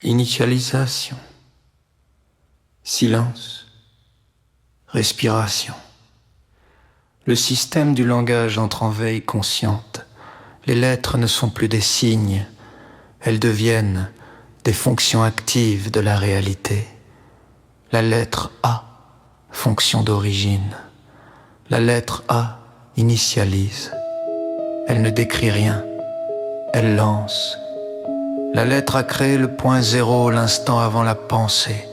Initialisation, silence, respiration. Le système du langage entre en veille consciente. Les lettres ne sont plus des signes, elles deviennent des fonctions actives de la réalité. La lettre A, fonction d'origine. La lettre A initialise. Elle ne décrit rien, elle lance. La lettre a créé le point zéro l'instant avant la pensée.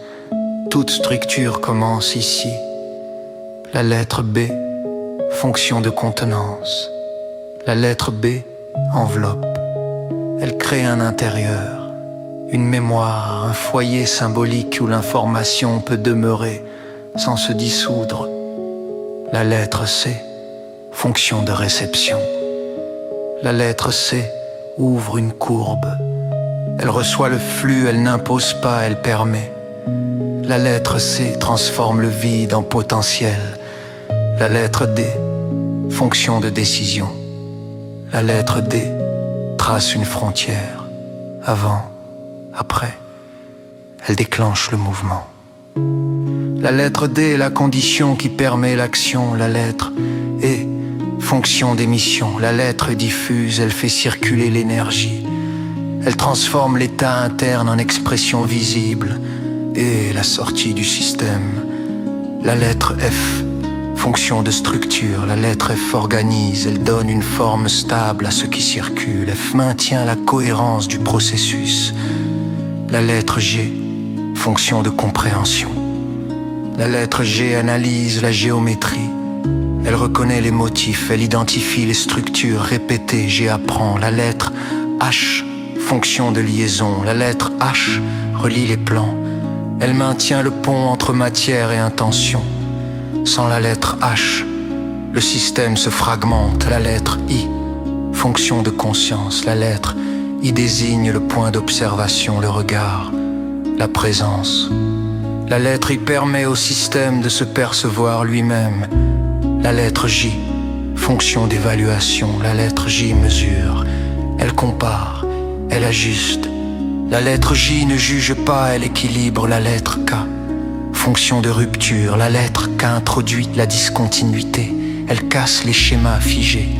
Toute structure commence ici. La lettre B, fonction de contenance. La lettre B, enveloppe. Elle crée un intérieur, une mémoire, un foyer symbolique où l'information peut demeurer sans se dissoudre. La lettre C, fonction de réception. La lettre C ouvre une courbe. Elle reçoit le flux, elle n'impose pas, elle permet. La lettre C transforme le vide en potentiel. La lettre D, fonction de décision. La lettre D trace une frontière. Avant, après, elle déclenche le mouvement. La lettre D est la condition qui permet l'action. La lettre E, fonction d'émission. La lettre diffuse, elle fait circuler l'énergie. Elle transforme l'état interne en expression visible et la sortie du système. La lettre F, fonction de structure. La lettre F organise, elle donne une forme stable à ce qui circule. F maintient la cohérence du processus. La lettre G, fonction de compréhension. La lettre G analyse la géométrie. Elle reconnaît les motifs, elle identifie les structures répétées. G apprend. La lettre H, fonction de liaison. La lettre H relie les plans. Elle maintient le pont entre matière et intention. Sans la lettre H, le système se fragmente. La lettre I, fonction de conscience. La lettre I désigne le point d'observation, le regard, la présence. La lettre I permet au système de se percevoir lui-même. La lettre J, fonction d'évaluation. La lettre J mesure, elle compare, elle ajuste. La lettre J ne juge pas, elle équilibre. La lettre K, fonction de rupture. La lettre K introduit la discontinuité. Elle casse les schémas figés.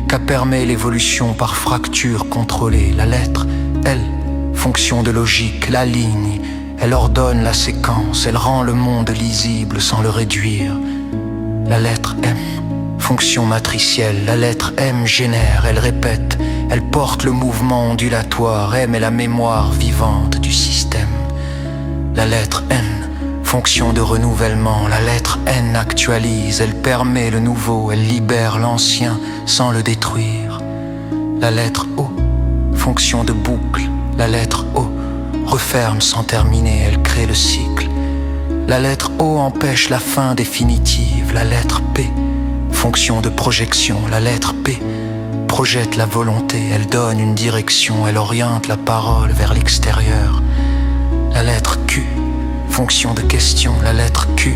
K permet l'évolution par fracture contrôlée. La lettre L, fonction de logique. La ligne, elle ordonne la séquence. Elle rend le monde lisible sans le réduire. La lettre M, fonction matricielle. La lettre M génère, elle répète. Elle porte le mouvement ondulatoire. M est la mémoire vivante du système. La lettre N, fonction de renouvellement. La lettre N actualise, elle permet le nouveau, elle libère l'ancien sans le détruire. La lettre O, fonction de boucle. La lettre O referme sans terminer, elle crée le cycle. La lettre O empêche la fin définitive. La lettre P, fonction de projection. La lettre P projette la volonté, elle donne une direction, elle oriente la parole vers l'extérieur. La lettre Q, fonction de question. La lettre Q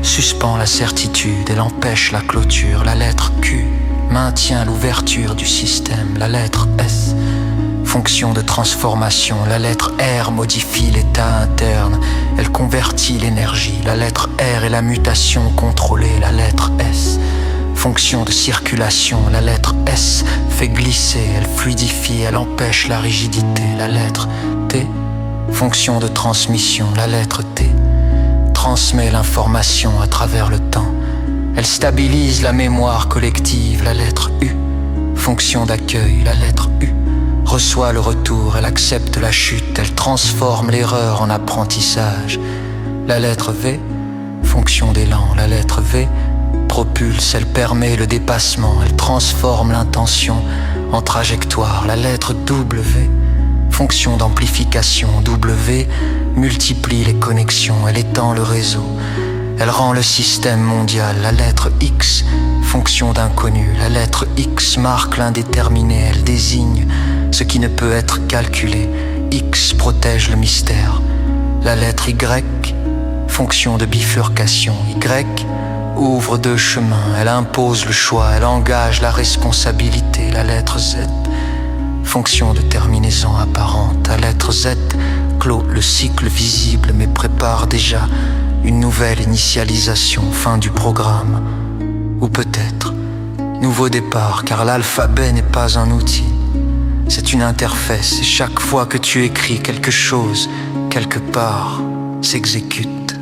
suspend la certitude, elle empêche la clôture. La lettre Q maintient l'ouverture du système. La lettre S, fonction de transformation. La lettre R modifie l'état interne, elle convertit l'énergie. La lettre R est la mutation contrôlée. La lettre S, fonction de circulation. La lettre S fait glisser, elle fluidifie, elle empêche la rigidité. La lettre T, fonction de transmission. La lettre T transmet l'information à travers le temps. Elle stabilise la mémoire collective. La lettre U, fonction d'accueil. La lettre U reçoit le retour, elle accepte la chute, elle transforme l'erreur en apprentissage. La lettre V, fonction d'élan. La lettre V propulse, elle permet le dépassement, elle transforme l'intention en trajectoire. La lettre W, fonction d'amplification. W multiplie les connexions, elle étend le réseau, elle rend le système mondial. La lettre X, fonction d'inconnu. La lettre X marque l'indéterminé, elle désigne ce qui ne peut être calculé. X protège le mystère. La lettre Y, fonction de bifurcation. Y ouvre deux chemins, elle impose le choix, elle engage la responsabilité. La lettre Z, fonction de terminaison apparente. La lettre Z clôt le cycle visible mais prépare déjà une nouvelle initialisation, fin du programme. Ou peut-être nouveau départ, car l'alphabet n'est pas un outil. C'est une interface et chaque fois que tu écris quelque chose, quelque part, s'exécute.